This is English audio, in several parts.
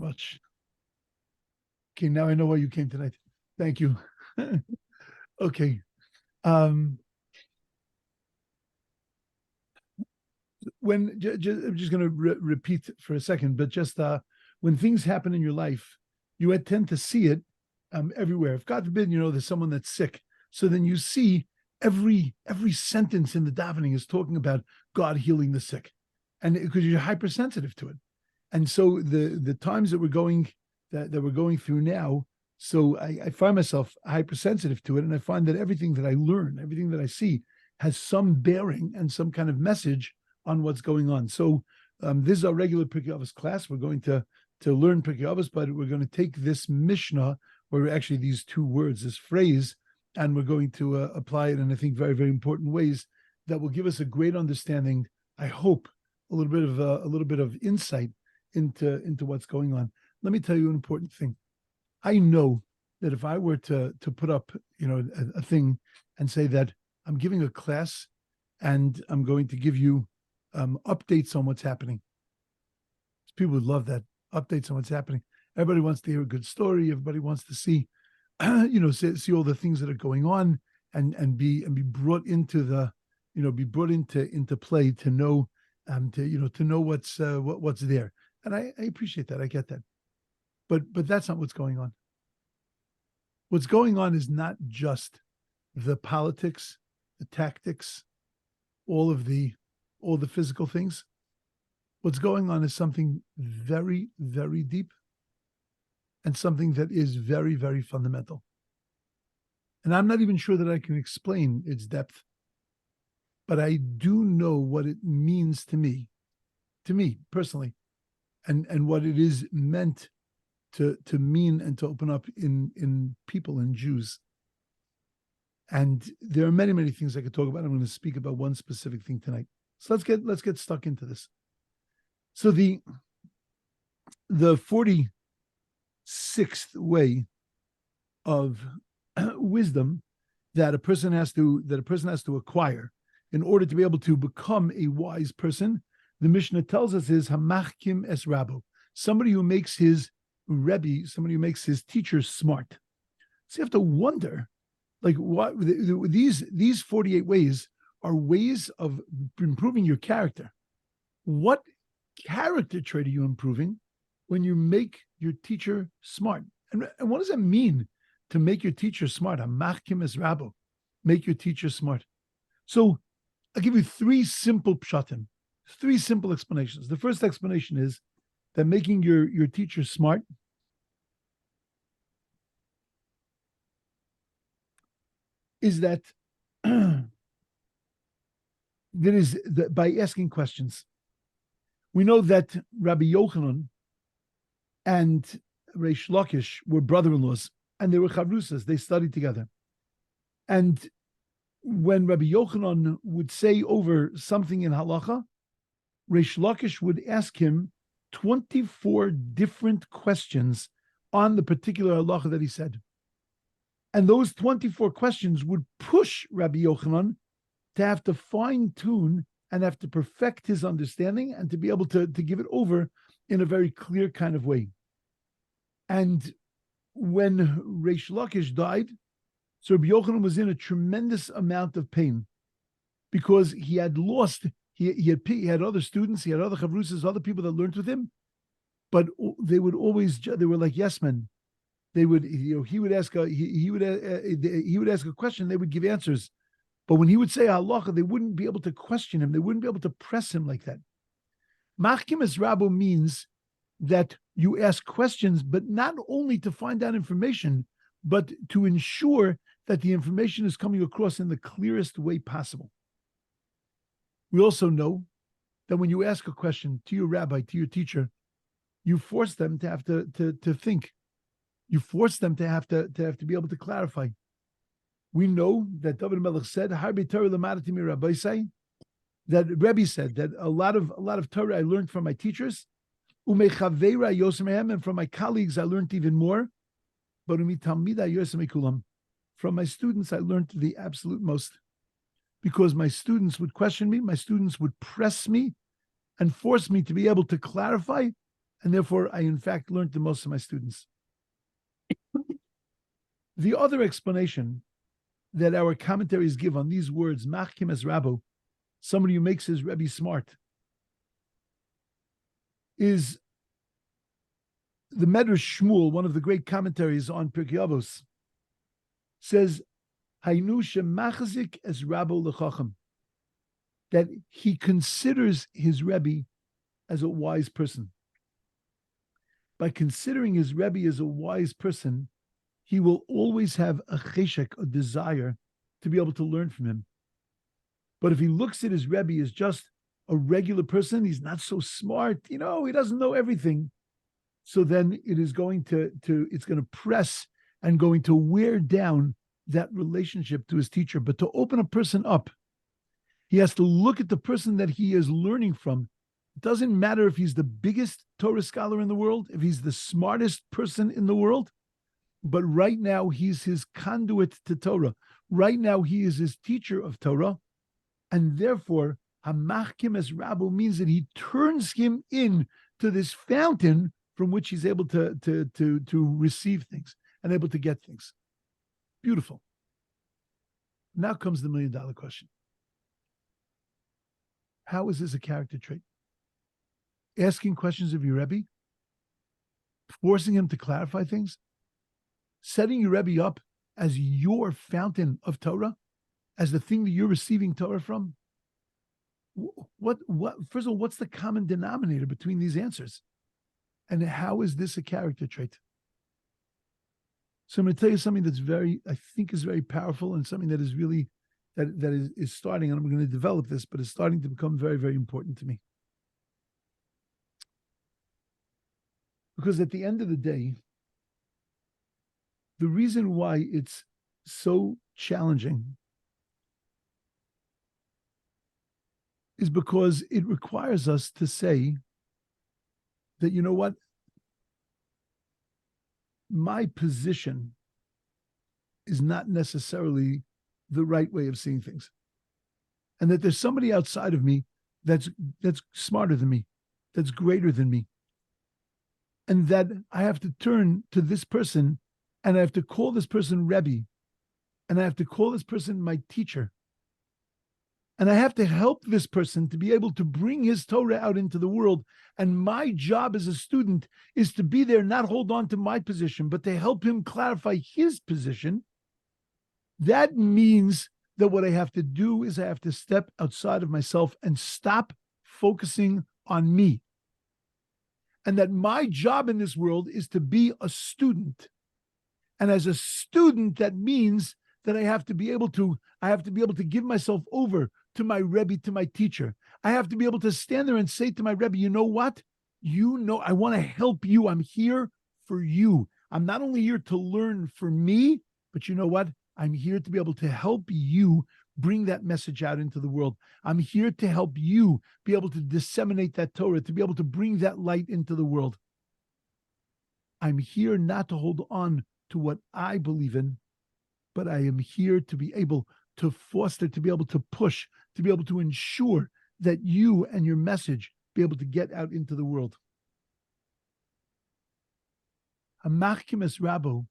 much. Okay, now I know why you came tonight. Thank you. Okay. I'm just going to repeat for a second, but just when things happen in your life, you tend to see it everywhere. If God forbid, there's someone that's sick, so then you see every sentence in the davening is talking about God healing the sick, and because you're hypersensitive to it, and so the times that we're going through now, so I find myself hypersensitive to it, and I find that everything that I learn, everything that I see, has some bearing and some kind of message on what's going on. So this is our regular pirkei avos class. We're going to learn pirkei avos, but we're going to take this Mishnah, or actually these two words, this phrase, and we're going to apply it in, I think, very, very important ways that will give us a great understanding. I hope a little bit of insight into what's going on. Let me tell you an important thing. I know that if I were to put up, a thing and say that I'm giving a class and I'm going to give you updates on what's happening, people would love that. Updates on what's happening. Everybody wants to hear a good story. Everybody wants to see, see all the things that are going on and be brought into into play to know, to know what's there. And I appreciate that. I get that. But that's not what's going on. What's going on is not just the politics, the tactics, all the physical things. What's going on is something very, very deep and something that is very, very fundamental. And I'm not even sure that I can explain its depth, but I do know what it means to me personally, and what it is meant to mean and to open up in people and Jews. And there are many, many things I could talk about. I'm going to speak about one specific thing tonight. So let's get stuck into this. So the 46th way of wisdom that a person has to acquire in order to be able to become a wise person, the Mishnah tells us, is hamachkim es rabo, somebody who makes his Rabbi, somebody who makes his teacher smart. So you have to wonder, like, what these 48 ways are ways of improving your character. What character trait are you improving when you make your teacher smart? And what does that mean to make your teacher smart? Hamachkim es rabo, make your teacher smart. So I'll give you three simple pshatim, three simple explanations. The first explanation is that making your teacher smart is that by asking questions. We know that Rabbi Yochanan and Reish Lakish were brother-in-laws, and they were chavrusas. They studied together. And when Rabbi Yochanan would say over something in halacha, Reish Lakish would ask him 24 different questions on the particular halacha that he said. And those 24 questions would push Rabbi Yochanan to have to fine-tune and have to perfect his understanding and to be able to give it over in a very clear kind of way. And when Reish Lakish died, so Rabbi Yochanan was in a tremendous amount of pain because he had lost, he had other students, he had other chavrusas, other people that learned with him, but they were like yes men. They would, he would ask a question, they would give answers. But when he would say halacha, they wouldn't be able to question him. They wouldn't be able to press him like that. Machkim es rabo means that you ask questions, but not only to find out information, but to ensure that the information is coming across in the clearest way possible. We also know that when you ask a question to your rabbi, to your teacher, you force them to have to think. You force them to have to be able to clarify. We know that David Melech said, "Harbi Torah lamadati mi Rabbi say," that Rabbi said that a lot of Torah I learned from my teachers, umechaveira yosemehem, and from my colleagues I learned even more. But umitalmida yosemekulam, from my students I learned the absolute most, because my students would question me, my students would press me, and force me to be able to clarify And therefore, I in fact learned the most of my students. The other explanation that our commentaries give on these words, machkim es Rabbo, somebody who makes his Rebbe smart, is the Medrash Shmuel, one of the great commentaries on Pirkei Avos, says, Hainu shemachzik es Rabbo lechacham, that he considers his Rebbe as a wise person. By considering his Rebbe as a wise person, he will always have a cheshek, a desire to be able to learn from him. But if he looks at his Rebbe as just a regular person, he's not so smart, he doesn't know everything. So then it is going it's going to press and going to wear down that relationship to his teacher. But to open a person up, he has to look at the person that he is learning from. It doesn't matter if he's the biggest Torah scholar in the world, if he's the smartest person in the world, but right now he's his conduit to Torah. Right now he is his teacher of Torah, and therefore hamachkim es Rabbo means that he turns him in to this fountain from which he's able to receive things and able to get things. Beautiful. Now comes the $1 million question. How is this a character trait? Asking questions of your Rebbe, forcing him to clarify things, setting your Rebbe up as your fountain of Torah, as the thing that you're receiving Torah from. What? First of all, what's the common denominator between these answers? And how is this a character trait? So I'm going to tell you something that's I think is very powerful, and something that is really, that is starting, and I'm going to develop this, but it's starting to become very, very important to me. Because at the end of the day, the reason why it's so challenging is because it requires us to say that, you know what, my position is not necessarily the right way of seeing things. And that there's somebody outside of me that's smarter than me, that's greater than me. And that I have to turn to this person, and I have to call this person Rebbe, and I have to call this person my teacher. And I have to help this person to be able to bring his Torah out into the world. And my job as a student is to be there, not hold on to my position, but to help him clarify his position. That means that what I have to do is I have to step outside of myself and stop focusing on me. And that my job in this world is to be a student. And as a student, that means that I have to be able to give myself over to my Rebbe, to my teacher. I have to be able to stand there and say to my Rebbe, you know what? I want to help you. I'm here for you. I'm not only here to learn for me, but you know what? I'm here to be able to help you bring that message out into the world. I'm here to help you be able to disseminate that Torah, to be able to bring that light into the world. I'm here not to hold on to what I believe in, but I am here to be able to foster, to be able to push, to be able to ensure that you and your message be able to get out into the world. A machkim es Rabbo,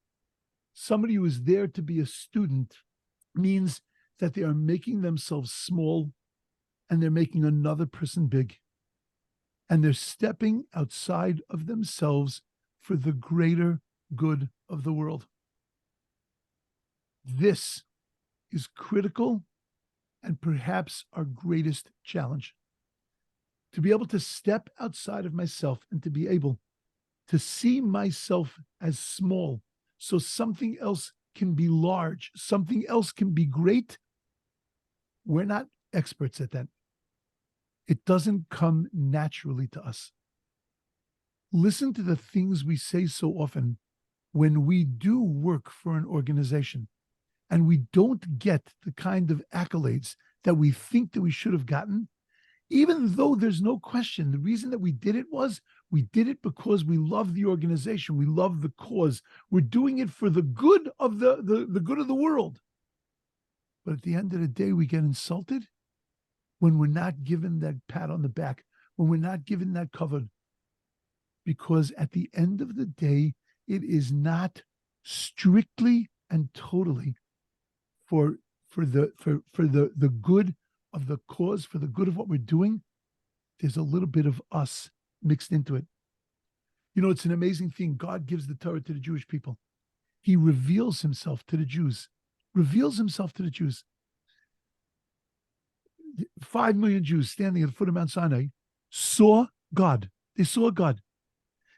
somebody who is there to be a student, means that they are making themselves small and they're making another person big. And they're stepping outside of themselves for the greater good of the world. This is critical and perhaps our greatest challenge. To be able to step outside of myself and to be able to see myself as small so something else can be large, something else can be great. We're not experts at that. It doesn't come naturally to us. Listen to the things we say so often when we do work for an organization and we don't get the kind of accolades that we think that we should have gotten, even though there's no question. The reason that we did it was we did it because we love the organization. We love the cause. We're doing it for the good of the good of the world. But at the end of the day, we get insulted when we're not given that pat on the back, when we're not given that covered. because at the end of the day, it is not strictly and totally for the good of the cause, for the good of what we're doing. There's a little bit of us mixed into it. It's an amazing thing. God gives the Torah to the Jewish people. He reveals himself to the Jews. 5 million Jews standing at the foot of Mount Sinai saw God. They saw God.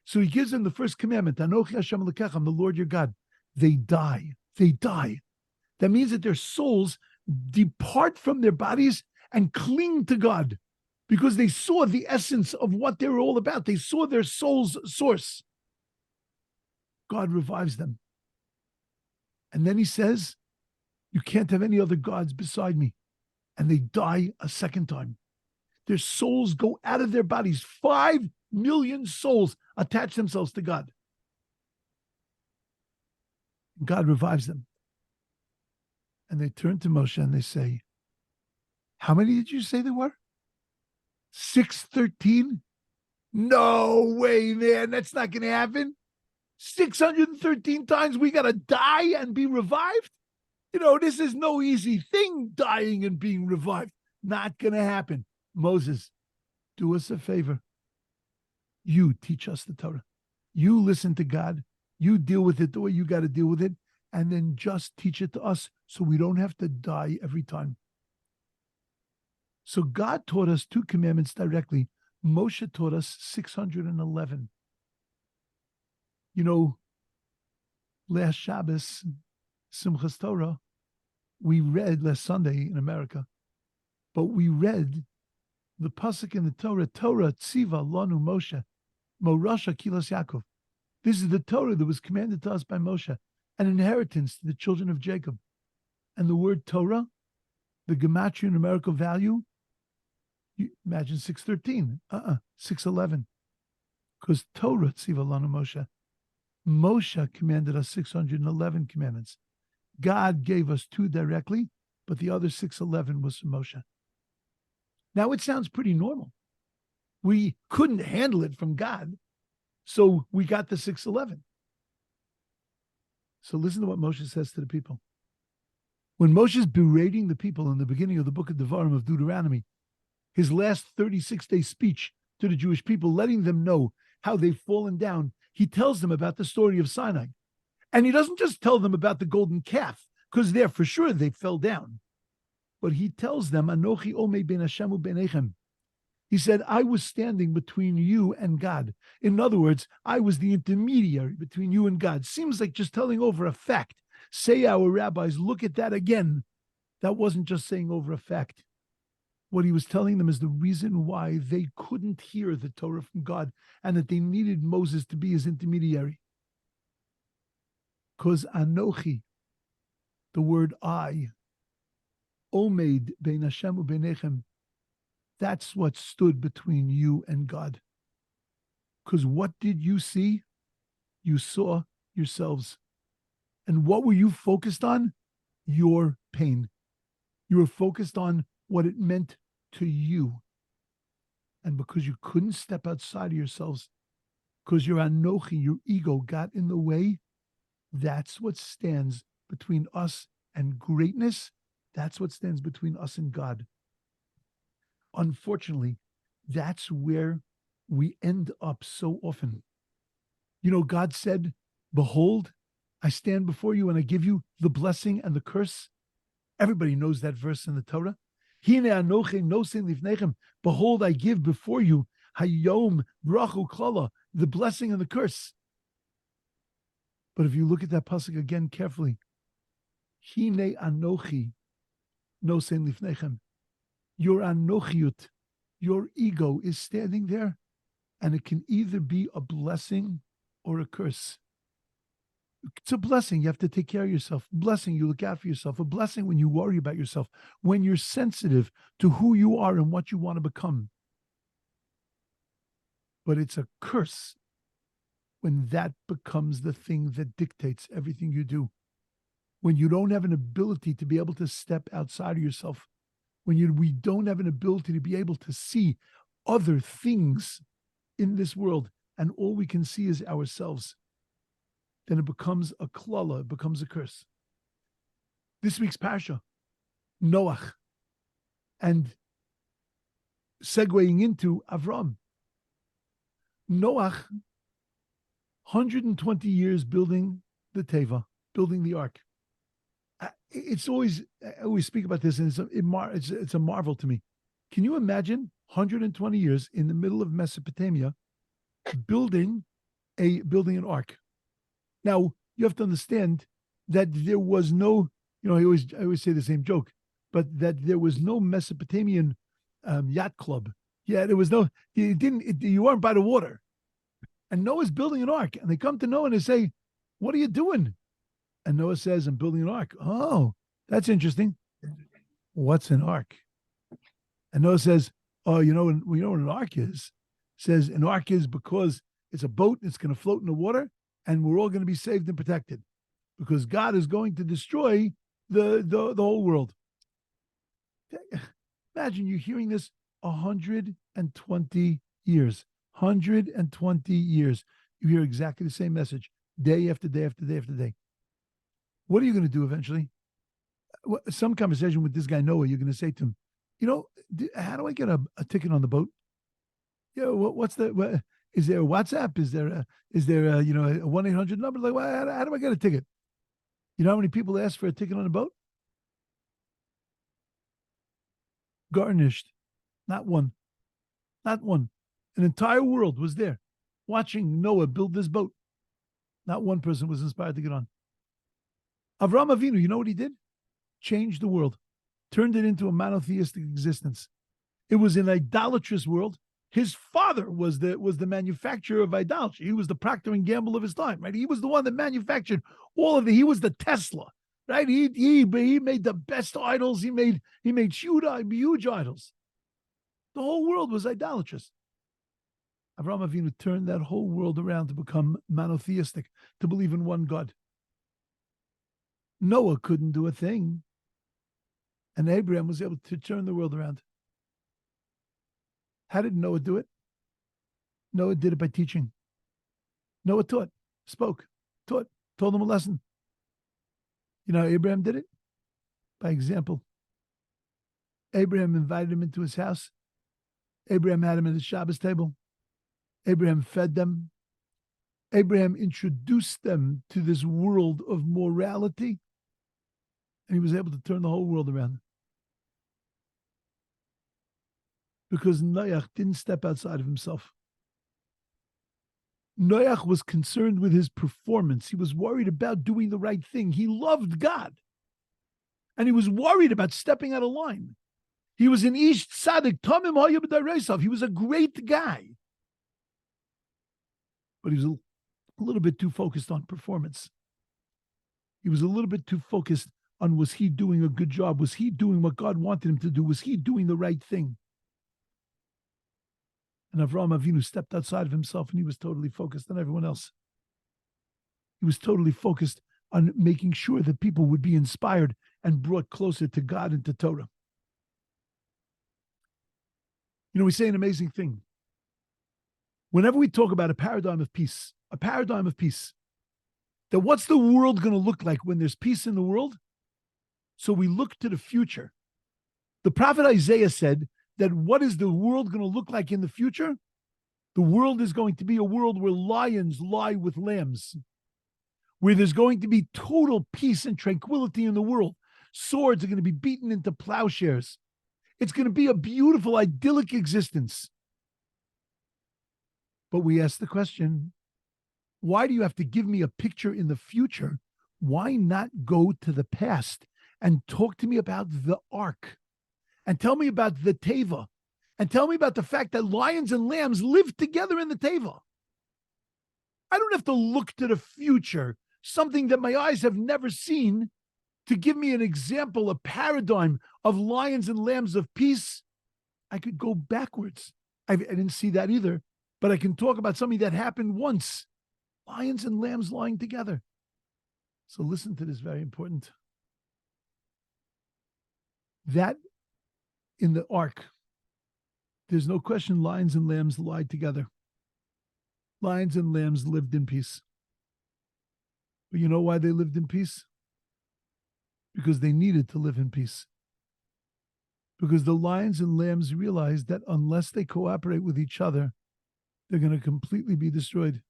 So he gives them the first commandment, Anochi Hashem Elokecha, I'm the Lord your God. They die. That means that their souls depart from their bodies and cling to God because they saw the essence of what they were all about. They saw their soul's source. God revives them. And then he says, you can't have any other gods beside me. And they die a second time. Their souls go out of their bodies. 5 million souls attach themselves to God. God revives them. And they turn to Moshe and they say, how many did you say there were? 613? No way, man. That's not going to happen. 613 times we got to die and be revived? This is no easy thing, dying and being revived. Not going to happen. Moses, do us a favor. You teach us the Torah. You listen to God. You deal with it the way you got to deal with it. And then just teach it to us so we don't have to die every time. So God taught us 2 commandments directly. Moshe taught us 611. Last Shabbos, Simchas Torah, we read last Sunday in America, but we read the pasuk in the Torah tziva lanu Moshe, morasha kilas Yaakov. This is the Torah that was commanded to us by Moshe, an inheritance to the children of Jacob. And the word Torah, the gematria numerical value, you imagine 613, 611. Because Torah tziva lanu Moshe. Moshe commanded us 611 commandments. God gave us 2 directly, but the other 611 was from Moshe. Now it sounds pretty normal. We couldn't handle it from God, so we got the 611. So listen to what Moshe says to the people. When Moshe's berating the people in the beginning of the book of Devarim of Deuteronomy, his last 36-day speech to the Jewish people, letting them know how they've fallen down, he tells them about the story of Sinai. And he doesn't just tell them about the golden calf, because there for sure they fell down. But he tells them, Anochi omei ben Hashem u'benechem. He said, I was standing between you and God. In other words, I was the intermediary between you and God. Seems like just telling over a fact. Say our rabbis, look at that again. That wasn't just saying over a fact. What he was telling them is the reason why they couldn't hear the Torah from God and that they needed Moses to be his intermediary. Because Anochi, the word I, Omed bein Hashem u'benechem, that's what stood between you and God. Because what did you see? You saw yourselves. And what were you focused on? Your pain. You were focused on what it meant to you. And because you couldn't step outside of yourselves, because your Anochi, your ego, got in the way, that's what stands between us and greatness. That's what stands between us and God. Unfortunately, that's where we end up so often. God said, behold, I stand before you and I give you the blessing and the curse. Everybody knows that verse in the Torah. Behold, I give before you hayom brachu klala, the blessing and the curse. But if you look at that pasuk again carefully, hine anochi nosen lifnechem, your anochiut, your ego is standing there, and it can either be a blessing or a curse. It's a blessing. You have to take care of yourself. Blessing, you look out for yourself. A blessing when you worry about yourself, when you're sensitive to who you are and what you want to become. But it's a curse when that becomes the thing that dictates everything you do. When you don't have an ability to be able to step outside of yourself. When we don't have an ability to be able to see other things in this world and all we can see is ourselves, then it becomes a klala, it becomes a curse. This week's parsha, Noach, and segueing into Avram. Noach, 120 years building the teva, building the ark. It's always, I always speak about this, and it's a marvel to me. Can you imagine 120 years in the middle of Mesopotamia building an ark? Now, you have to understand that there was no, I always say the same joke, but that there was no Mesopotamian yacht club. Yeah, there was no, you weren't by the water. And Noah's building an ark, and they come to Noah and they say, "What are you doing?" And Noah says, "I'm building an ark." "Oh, that's interesting. What's an ark?" And Noah says, "Oh, you know what an ark is?" Says an ark is because it's a boat, it's going to float in the water, and we're all going to be saved and protected because God is going to destroy the whole world. Imagine you hearing this 120 years. 120 years. You hear exactly the same message day after day after day after day. What are you going to do eventually? Some conversation with this guy Noah, you're going to say to him, how do I get a ticket on the boat? Is there a WhatsApp? Is there a 1-800 number? Like, how do I get a ticket? You know how many people ask for a ticket on a boat? Garnished. Not one. Not one. An entire world was there watching Noah build this boat. Not one person was inspired to get on. Avraham Avinu, you know what he did? Changed the world. Turned it into a monotheistic existence. It was an idolatrous world. His father was the manufacturer of idolatry. He was the Procter and Gamble of his time, right? He was the one that manufactured all of he was the Tesla, right? He made the best idols. He made huge idols. The whole world was idolatrous. Avraham Avinu turned that whole world around to become monotheistic, to believe in one God. Noah couldn't do a thing, and Abraham was able to turn the world around. How did Noah do it? Noah did it by teaching. Noah taught, spoke, taught, told them a lesson. You know how Abraham did it? By example. Abraham invited him into his house. Abraham had him at his Shabbos table. Abraham fed them. Abraham introduced them to this world of morality, and he was able to turn the whole world around. Because Noach didn't step outside of himself. Noach was concerned with his performance. He was worried about doing the right thing. He loved God, and he was worried about stepping out of line. He was an ish tzaddik, tamim haya b'daresav. He was a great guy. But he was a little bit too focused on performance. He was a little bit too focused on, was he doing a good job? Was he doing what God wanted him to do? Was he doing the right thing? And Avraham Avinu stepped outside of himself, and he was totally focused on everyone else. He was totally focused on making sure that people would be inspired and brought closer to God and to Torah. We say an amazing thing. Whenever we talk about a paradigm of peace, that what's the world going to look like when there's peace in the world? So we look to the future. The prophet Isaiah said that what is the world going to look like in the future? The world is going to be a world where lions lie with lambs, where there's going to be total peace and tranquility in the world. Swords are going to be beaten into plowshares. It's going to be a beautiful, idyllic existence. But we ask the question, why do you have to give me a picture in the future? Why not go to the past and talk to me about the ark? And tell me about the teva. And tell me about the fact that lions and lambs live together in the teva. I don't have to look to the future, something that my eyes have never seen, to give me an example, a paradigm of lions and lambs of peace. I could go backwards. I didn't see that either, but I can talk about something that happened once. Lions and lambs lying together. So listen to this, very important. That in the ark, there's no question lions and lambs lied together. lions and lambs lived in peace. But you know why they lived in peace? Because they needed to live in peace. Because the lions and lambs realized that unless they cooperate with each other, they're going to completely be destroyed.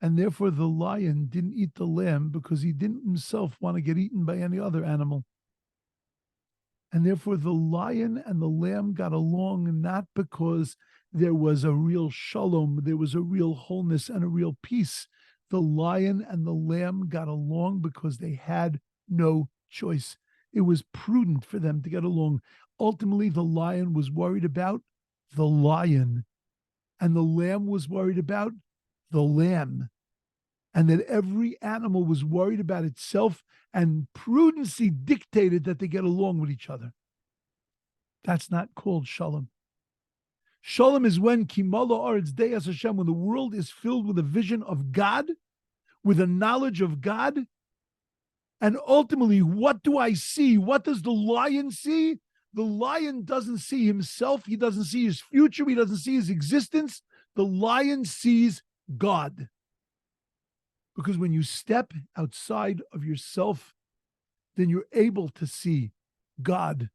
And therefore, the lion didn't eat the lamb because he didn't himself want to get eaten by any other animal. And therefore, the lion and the lamb got along not because there was a real shalom, there was a real wholeness and a real peace. The lion and the lamb got along because they had no choice. It was prudent for them to get along. Ultimately, the lion was worried about the lion, and the lamb was worried about the lamb, and that every animal was worried about itself, and prudency dictated that they get along with each other. That's not called shalom. Shalom is when kimala aretz deyas Hashem, when the world is filled with a vision of God, with a knowledge of God, and ultimately, what do I see? What does the lion see? The lion doesn't see himself. He doesn't see his future. He doesn't see his existence. The lion sees God. Because when you step outside of yourself, then you're able to see God.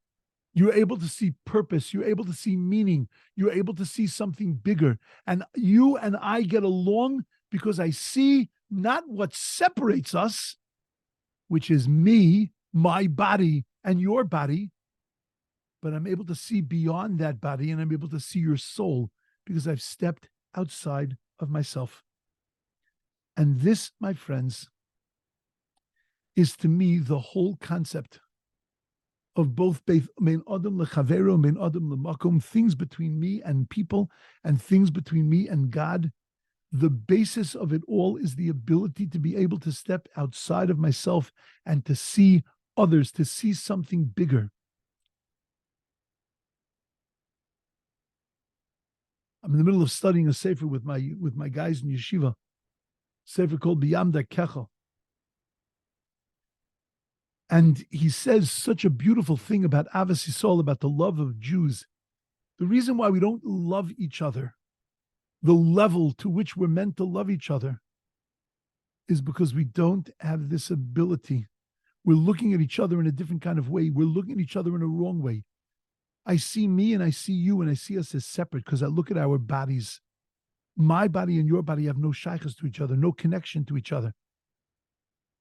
You're able to see purpose. You're able to see meaning. You're able to see something bigger. And you and I get along because I see not what separates us, which is me, my body, and your body, but I'm able to see beyond that body, and I'm able to see your soul because I've stepped outside of myself. And this, my friends, is to me the whole concept of both mein adam lechavero, mein adam lemakom, things between me and people and things between me and God. The basis of it all is the ability to be able to step outside of myself and to see others, to see something bigger. I'm in the middle of studying a sefer with my guys in yeshiva, sefer called Biyamda Kecha. And he says such a beautiful thing about avos Yisrael, about the love of Jews. The reason why we don't love each other, the level to which we're meant to love each other, is because we don't have this ability. We're looking at each other in a different kind of way. We're looking at each other in a wrong way. I see me and I see you and I see us as separate because I look at our bodies. My body and your body have no shaykhs to each other, no connection to each other.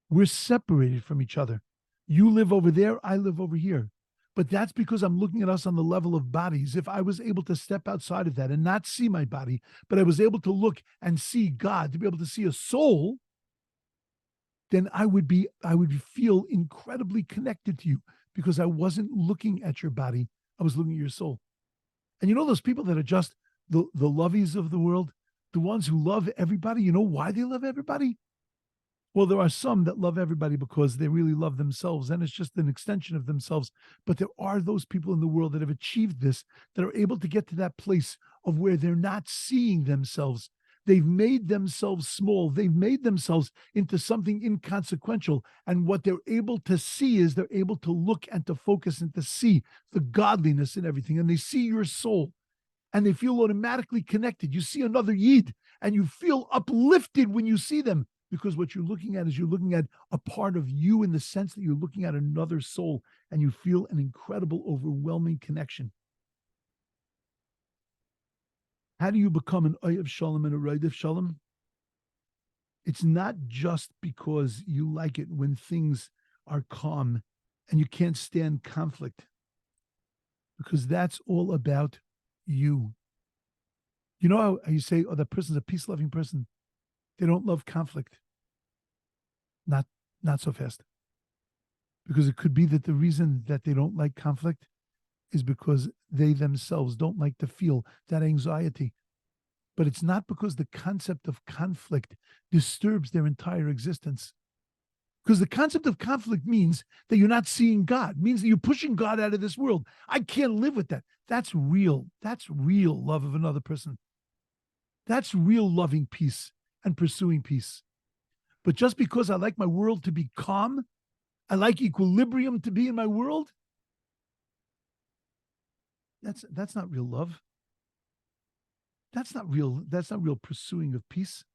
We're separated from each other. You live over there, I live over here. But that's because I'm looking at us on the level of bodies. If I was able to step outside of that and not see my body, but I was able to look and see God, to be able to see a soul, then I would feel incredibly connected to you because I wasn't looking at your body. I was looking at your soul. And you know those people that are just the lovies of the world, the ones who love everybody, you know why they love everybody? Well, there are some that love everybody because they really love themselves, and it's just an extension of themselves. But there are those people in the world that have achieved this, that are able to get to that place of where they're not seeing themselves. They've made themselves small. They've made themselves into something inconsequential. And what they're able to see is they're able to look and to focus and to see the godliness in everything. And they see your soul, and they feel automatically connected. You see another Yid, and you feel uplifted when you see them. Because what you're looking at is you're looking at a part of you in the sense that you're looking at another soul, and you feel an incredible, overwhelming connection. How do you become an Oyev Shalom and a Roidev Shalom? It's not just because you like it when things are calm and you can't stand conflict, because that's all about you. You know how you say, oh, that person's a peace-loving person. They don't love conflict. Not so fast. Because it could be that the reason that they don't like conflict is because they themselves don't like to feel that anxiety. But it's not because the concept of conflict disturbs their entire existence. Because the concept of conflict means that you're not seeing God, means that you're pushing God out of this world. I can't live with that. That's real. That's real love of another person. That's real loving peace and pursuing peace. But just because I like my world to be calm, I like equilibrium to be in my world, that's not real love. That's not real. That's not real pursuing of peace,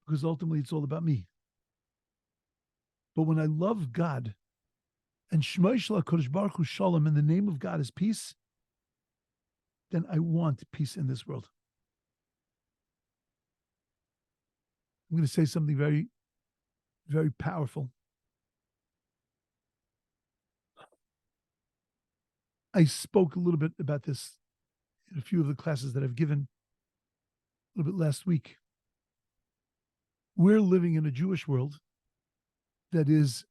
because ultimately it's all about me. But when I love God and Shema Yisrael Kodesh Baruch Hu Shalom, in the name of God is peace, then I want peace in this world. I'm going to say something very, very powerful. I spoke a little bit about this in a few of the classes that I've given a little bit last week. We're living in a Jewish world there is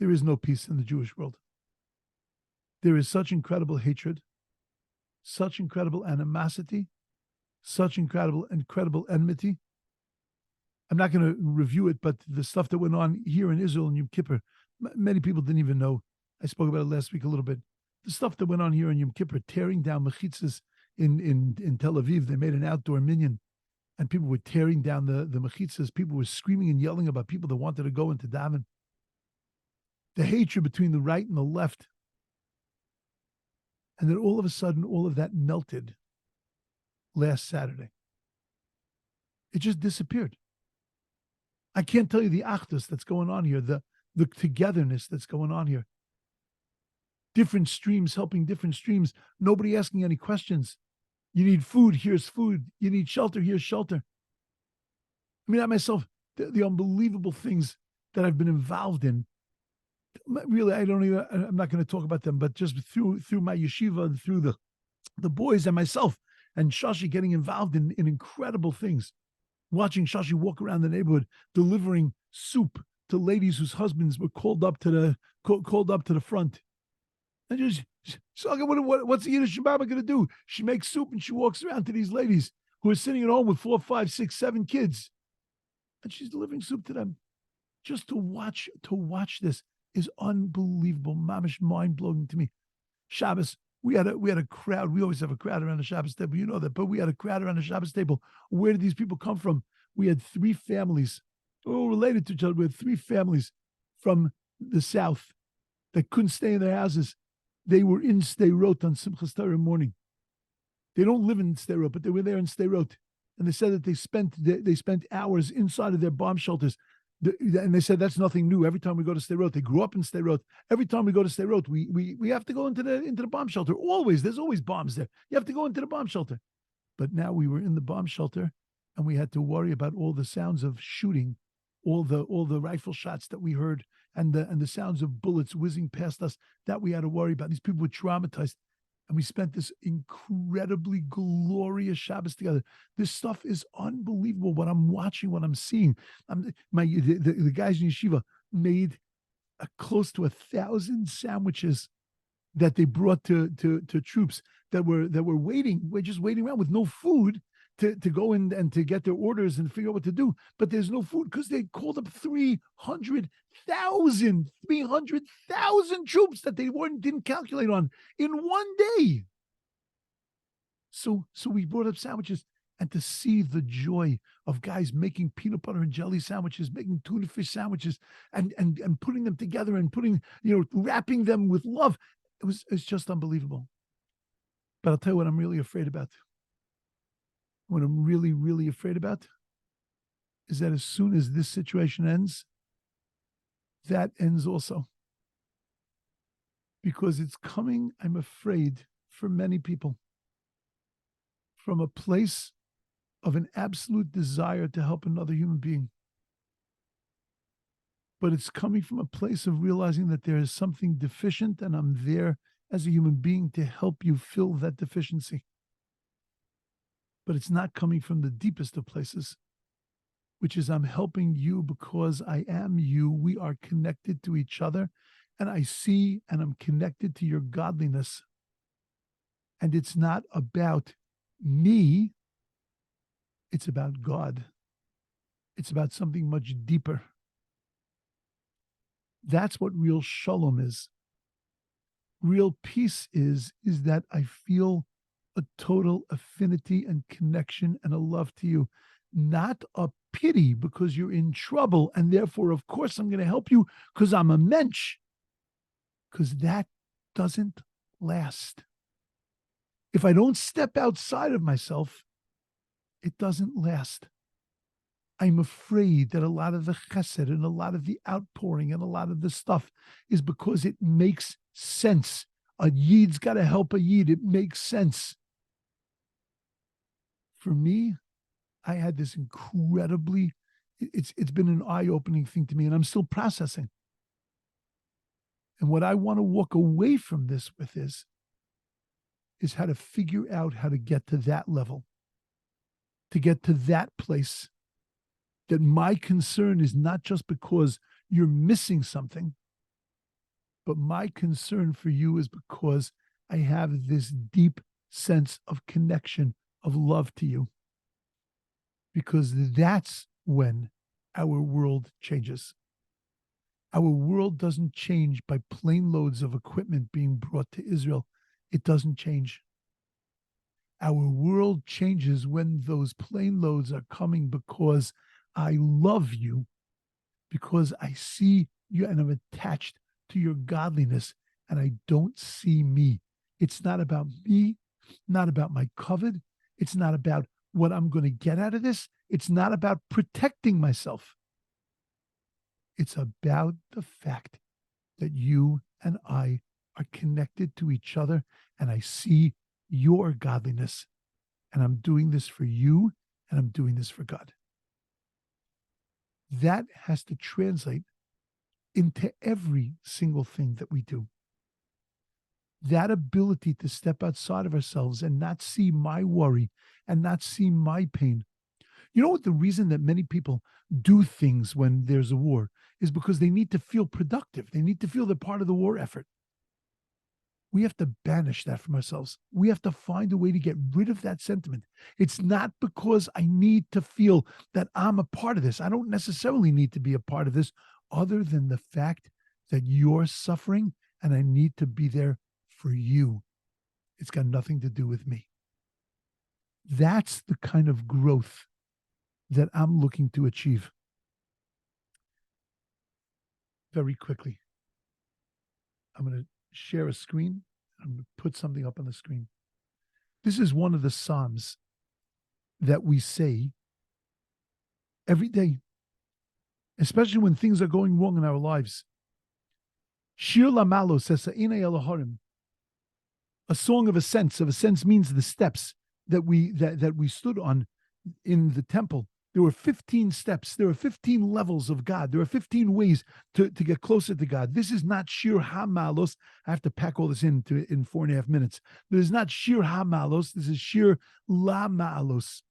no peace in the Jewish world. There is such incredible hatred, such incredible animosity, such incredible enmity. I'm not going to review it, but the stuff that went on here in Israel in Yom Kippur, many people didn't even know. I spoke about it last week a little bit. The stuff that went on here in Yom Kippur, tearing down mechitzas in Tel Aviv. They made an outdoor minyan, and people were tearing down the mechitzas. People were screaming and yelling about people that wanted to go into daven. The hatred between the right and the left. And then all of a sudden, all of that melted last Saturday. It just disappeared. I can't tell you the achdus that's going on here, the togetherness that's going on here. Different streams helping different streams. Nobody asking any questions. You need food, here's food. You need shelter, here's shelter. I mean, I myself, the unbelievable things that I've been involved in. Really, I'm not going to talk about them, but just through my yeshiva and through the boys and myself and Shashi getting involved in incredible things. Watching Shashi walk around the neighborhood, delivering soup to ladies whose husbands were called up to the front. And just, what's the Yiddish Mama going to do? She makes soup and she walks around to these ladies who are sitting at home with 4, 5, 6, 7 kids. And she's delivering soup to them. Just to watch this is unbelievable. Mamish, mind-blowing to me. Shabbos, we had a crowd. We always have a crowd around the Shabbos table. You know that. But we had a crowd around the Shabbos table. Where did these people come from? We had 3 families, all related to each other. We had 3 families from the south that couldn't stay in their houses. They were in Sderot on Simchas Torah morning. They don't live in Sderot, but they were there in Sderot. And they said that they spent hours inside of their bomb shelters. And they said that's nothing new. Every time we go to Sderot, they grew up in Sderot. Every time we go to Sderot, we have to go into the bomb shelter. Always, there's always bombs there. You have to go into the bomb shelter. But now we were in the bomb shelter, and we had to worry about all the sounds of shooting, all the rifle shots that we heard, and the sounds of bullets whizzing past us that we had to worry about. These people were traumatized. And we spent this incredibly glorious Shabbos together. This stuff is unbelievable. What I'm watching, what I'm seeing. The guys in yeshiva made close to 1,000 sandwiches that they brought to troops that were waiting. We're just waiting around with no food to go in and to get their orders and figure out what to do. But there's no food because they called up 300,000 troops that they didn't calculate on in one day. So we brought up sandwiches, and to see the joy of guys making peanut butter and jelly sandwiches, making tuna fish sandwiches, and putting them together and wrapping them with love. It's just unbelievable. But I'll tell you what I'm really afraid about. What I'm really, really afraid about is that as soon as this situation ends, that ends also. Because it's coming, I'm afraid, for many people, from a place of an absolute desire to help another human being. But it's coming from a place of realizing that there is something deficient, and I'm there as a human being to help you fill that deficiency. But it's not coming from the deepest of places, which is I'm helping you because I am you. We are connected to each other, and I see and I'm connected to your godliness. And it's not about me. It's about God. It's about something much deeper. That's what real shalom is. Real peace is that I feel a total affinity and connection and a love to you, not a pity because you're in trouble and therefore, of course, I'm going to help you because I'm a mensch, because that doesn't last. If I don't step outside of myself, it doesn't last. I'm afraid that a lot of the chesed and a lot of the outpouring and a lot of the stuff is because it makes sense. A yid's got to help a yid. It makes sense. For me, I had this incredibly, it's been an eye-opening thing to me, and I'm still processing. And what I want to walk away from this with is how to figure out how to get to that level, to get to that place, that my concern is not just because you're missing something, but my concern for you is because I have this deep sense of connection, of love to you. Because that's when our world changes. Our world doesn't change by plane loads of equipment being brought to Israel. It doesn't change. Our world changes when those plane loads are coming because I love you, because I see you and I'm attached to your godliness, and I don't see me. It's not about me, not about my covet. It's not about what I'm going to get out of this. It's not about protecting myself. It's about the fact that you and I are connected to each other, and I see your godliness, and I'm doing this for you, and I'm doing this for God. That has to translate into every single thing that we do. That ability to step outside of ourselves and not see my worry and not see my pain. You know what the reason that many people do things when there's a war is because they need to feel productive. They need to feel they're part of the war effort. We have to banish that from ourselves. We have to find a way to get rid of that sentiment. It's not because I need to feel that I'm a part of this. I don't necessarily need to be a part of this, other than the fact that you're suffering and I need to be there for you. It's got nothing to do with me. That's the kind of growth that I'm looking to achieve. Very quickly, I'm going to share a screen. I'm going to put something up on the screen. This is one of the Psalms that we say every day, especially when things are going wrong in our lives. Shir Lamalos Esa'inei Eloharim. A song of ascents. Of ascents means the steps that we stood on in the temple. There were 15 steps. There were 15 levels of God. There are 15 ways to get closer to God. This is not Shir HaMalos. I have to pack all this in 4.5 minutes. This is not Shir HaMalos. This is Shir La Ma'alos.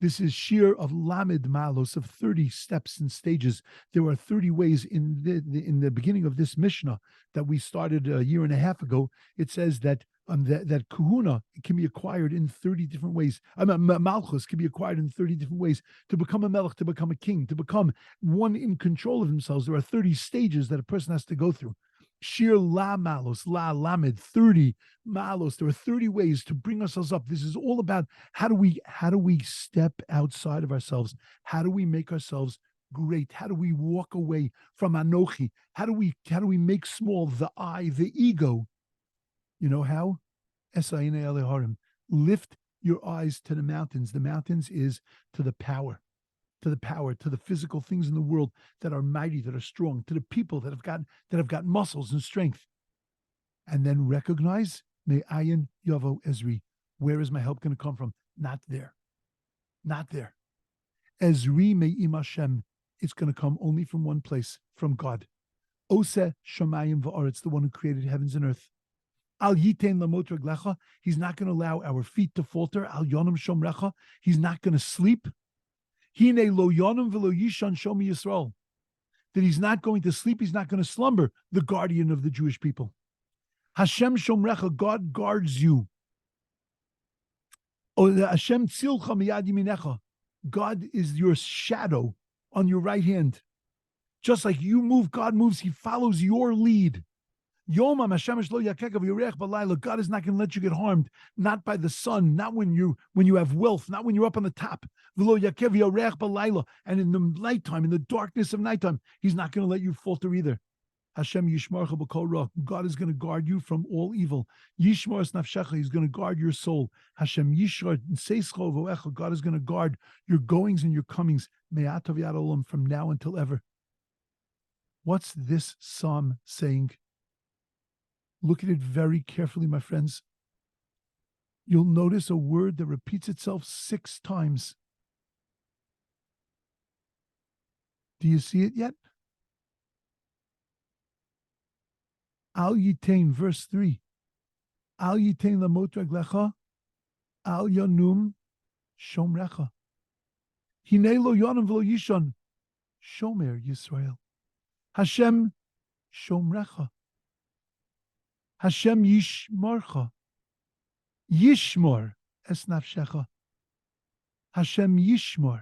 This is Shir of Lamed Malos, of 30 steps and stages. There are 30 ways in the beginning of this Mishnah that we started a year and a half ago. It says that that kahuna can be acquired in 30 different ways. Malchus can be acquired in 30 different ways. To become a melech, to become a king, to become one in control of themselves, there are 30 stages that a person has to go through. Shir la malos, la lamed, 30 malos. There are 30 ways to bring ourselves up. This is all about how do we step outside of ourselves? How do we make ourselves great? How do we walk away from anochi? How do we make small the I, the ego? You know how? Esa'inei Eloharim. Lift your eyes to the mountains. The mountains is to the power, to the physical things in the world that are mighty, that are strong, to the people that have got muscles and strength. And then recognize, Me'ayin Yavo Ezri. Where is my help going to come from? Not there. Not there. Ezri Me'im Hashem. It's going to come only from one place, from God. Ose Shamayim Va'aretz, the one who created heavens and earth. Al Yitein Lamot Reglecha. He's not going to allow our feet to falter. Al Yonam Shomrecha. He's not going to sleep. Hine lo yonam v'lo yishan shomi Yisrael. That he's not going to sleep, he's not going to slumber, the guardian of the Jewish people. Hashem shomrecha, God guards you. Hashem tzilcha miyad yiminecha. God is your shadow on your right hand. Just like you move, God moves, he follows your lead. God is not going to let you get harmed, not by the sun, not when you have wealth, not when you're up on the top. And in the nighttime, in the darkness of nighttime, he's not going to let you falter either. Hashem yishmarcha b'kol ra. God is going to guard you from all evil. Yishmar es nafshecha. He's going to guard your soul. Hashem yishar seischo v'oecha. God is going to guard your goings and your comings. Me'atov yad olam, from now until ever. What's this psalm saying? Look at it very carefully, my friends. You'll notice a word that repeats itself 6 times. Do you see it yet? Al yitain, verse 3. Al yitain lamot raglecha, al yanum shomrecha. Hinei lo yonam v'lo yishon, shomer Yisrael. Hashem shomrecha. Hashem yishmarcha. Yishmor es nafshecha. Hashem yishmor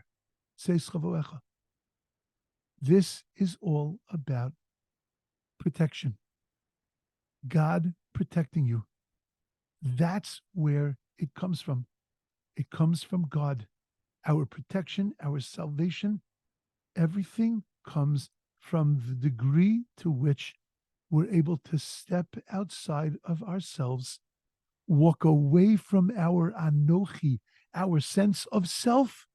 seischa v'oecha. This is all about protection. God protecting you. That's where it comes from. It comes from God. Our protection, our salvation, everything comes from the degree to which we're able to step outside of ourselves, walk away from our anochi, our sense of self,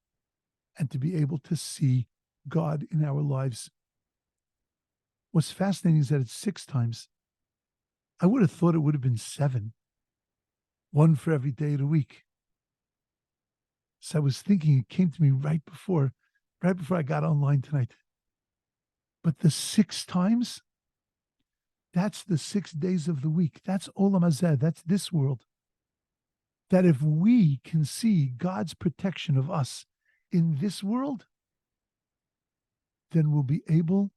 and to be able to see God in our lives. What's fascinating is that it's 6 times. I would have thought it would have been 7. 1 for every day of the week. So I was thinking, it came to me right before I got online tonight. But the 6 times, that's the 6 days of the week. That's Olam Hazeh. That's this world. That if we can see God's protection of us in this world, then we'll be able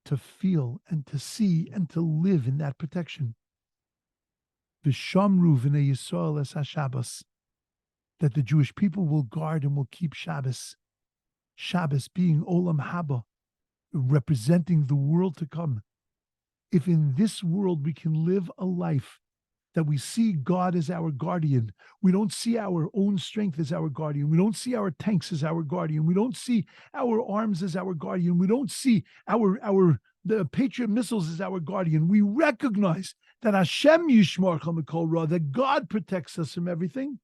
to feel and to see and to live in that protection. V'shamru v'nei Yisrael es haShabbos, that the Jewish people will guard and will keep Shabbos. Shabbos being Olam Haba, representing the world to come. If in this world we can live a life that we see God as our guardian, we don't see our own strength as our guardian, we don't see our tanks as our guardian, we don't see our arms as our guardian, we don't see the Patriot missiles as our guardian. We recognize that Hashem Yishmarcha Mikol Ra, that God protects us from everything.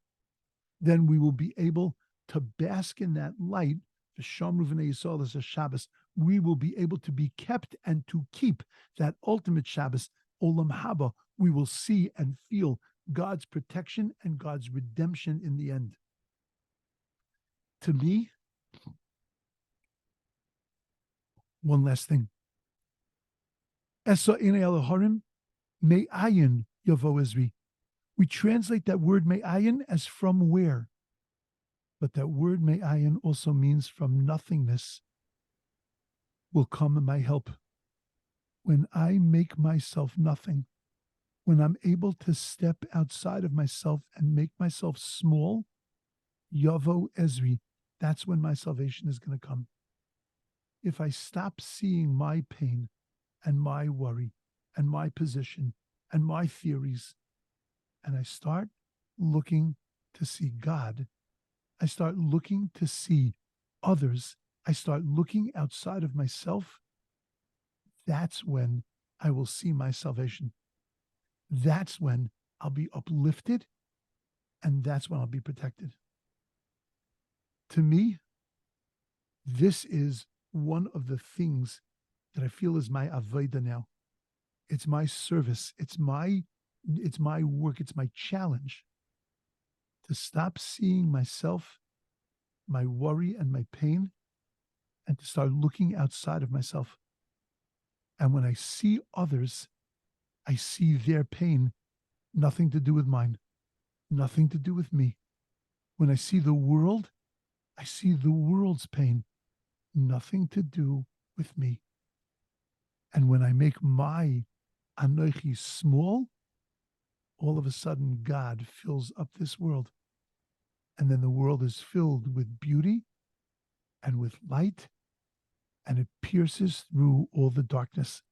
Then we will be able to bask in that light. V'shamru v'nei Yisrael es haShabbos. We will be able to be kept and to keep that ultimate Shabbos, Olam Haba. We will see and feel God's protection and God's redemption in the end. To me, one last thing. Esa inei Eloharim me'ayin yavo ezri. We translate that word me'ayin as from where. But that word me'ayin also means from nothingness will come my help. When I make myself nothing, when I'm able to step outside of myself and make myself small, yavo ezri, that's when my salvation is going to come. If I stop seeing my pain and my worry and my position and my theories, and I start looking to see God, I start looking to see others, I start looking outside of myself, that's when I will see my salvation. That's when I'll be uplifted, and that's when I'll be protected. To me, this is one of the things that I feel is my avodah now. It's my service. It's my work. It's my challenge to stop seeing myself, my worry and my pain, and to start looking outside of myself. And when I see others, I see their pain, nothing to do with mine, nothing to do with me. When I see the world, I see the world's pain, nothing to do with me. And when I make my anochi small, all of a sudden God fills up this world. And then the world is filled with beauty and with light, and it pierces through all the darkness.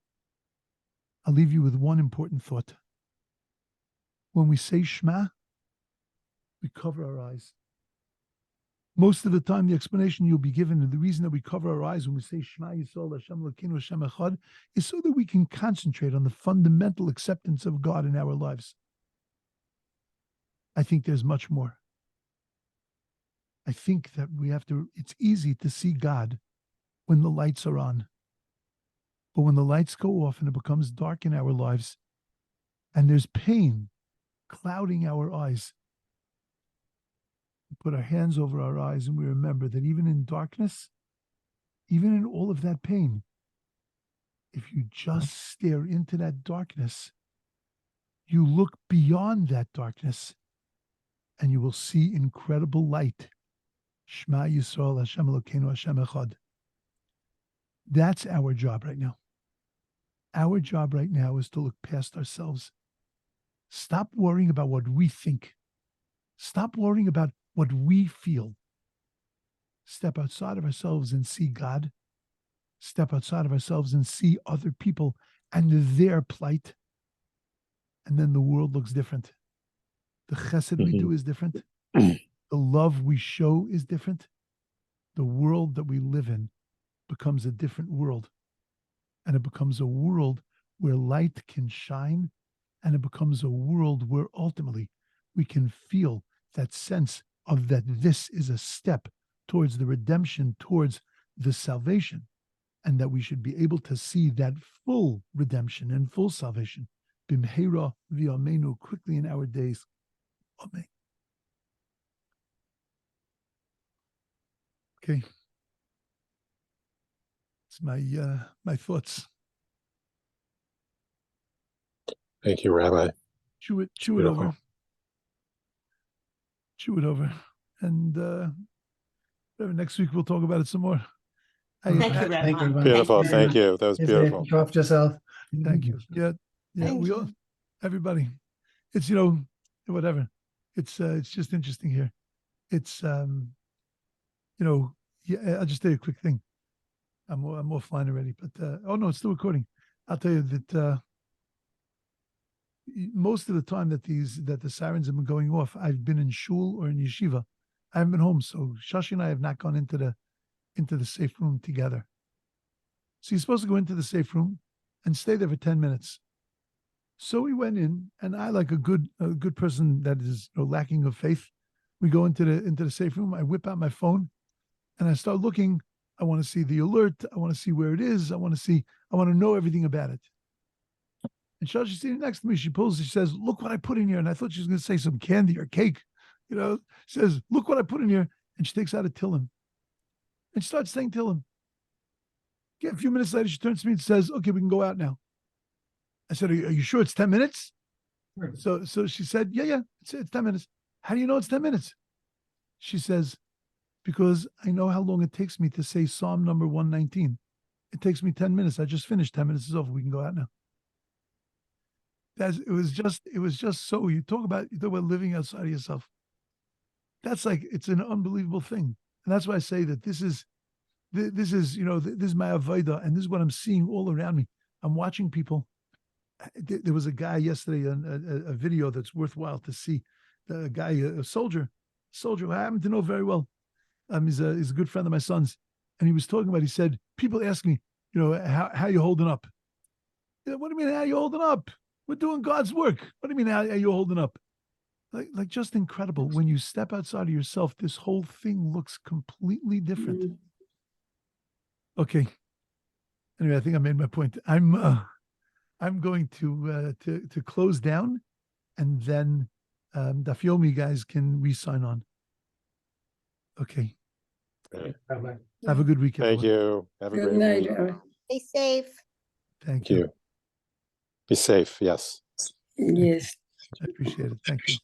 I'll leave you with one important thought. When we say Shema, we cover our eyes. Most of the time, the explanation you'll be given, and the reason that we cover our eyes when we say Shema Yisrael Hashem Elokeinu Hashem Echad, is so that we can concentrate on the fundamental acceptance of God in our lives. I think there's much more. I think that it's easy to see God when the lights are on. But when the lights go off and it becomes dark in our lives, and there's pain clouding our eyes, we put our hands over our eyes and we remember that even in darkness, even in all of that pain, if you just stare into that darkness, you look beyond that darkness and you will see incredible light. Shema Yisrael Hashem Elokeinu Hashem Echad. That's our job right now. Our job right now is to look past ourselves. Stop worrying about what we think. Stop worrying about what we feel. Step outside of ourselves and see God. Step outside of ourselves and see other people and their plight. And then the world looks different. The chesed we do is different. The love we show is different. The world that we live in becomes a different world. And it becomes a world where light can shine. And it becomes a world where ultimately we can feel that sense of that this is a step towards the redemption, towards the salvation, and that we should be able to see that full redemption and full salvation. Bimheira v'yameinu, quickly in our days. Amen. Okay. It's my thoughts. Thank you, Rabbi. Chew it over. Chew it over. And next week we'll talk about it some more. Thank you, Rabbi. Thank you. Beautiful. Thank you. That was beautiful. Show off yourself. Thank you. Yeah. Thank We all, you. everybody. It's whatever. It's just interesting here. It's I'll just tell you a quick thing. I'm offline already, but oh no, it's still recording. I'll tell you that most of the time that the sirens have been going off, I've been in shul or in yeshiva. I haven't been home, so Shashi and I have not gone into the safe room together. So you're supposed to go into the safe room and stay there for 10 minutes. So we went in, and I, like a good person that is lacking of faith, we go into the safe room. I whip out my phone, and I start looking. I want to see the alert. I want to see where it is. I want to know everything about it. And Shashi's sitting next to me. She says, "Look what I put in here." And I thought she was going to say some candy or cake. She says, "Look what I put in here." And she takes out a Tillim. And she starts saying Tillim. A few minutes later, she turns to me and says, "Okay, we can go out now." I said, "Are you sure it's 10 minutes?" So she said, yeah, it's 10 minutes. How do you know it's 10 minutes? She says, "Because I know how long it takes me to say Psalm number 119. It takes me 10 minutes. I just finished. 10 minutes is over. We can go out now." It was just so, you talk about living outside of yourself. That's it's an unbelievable thing. And that's why I say that this is my avodah, and this is what I'm seeing all around me. I'm watching people. There was a guy yesterday, a video that's worthwhile to see. The guy, a soldier who I happen to know very well. He's a good friend of my son's, and he was talking about. He said, people ask me, how you holding up? What do you mean, how you holding up? We're doing God's work. What do you mean, how you holding up? Like just incredible. When you step outside of yourself, this whole thing looks completely different. Okay. Anyway, I think I made my point. I'm going to close down, and then Daf Yomi guys can re-sign on. Okay. Have a good weekend. Thank you. Have a Good great night, week. Rabbi. Stay safe. Thank Thank you. you. Be safe. Yes. Yes. I appreciate it. Thank you.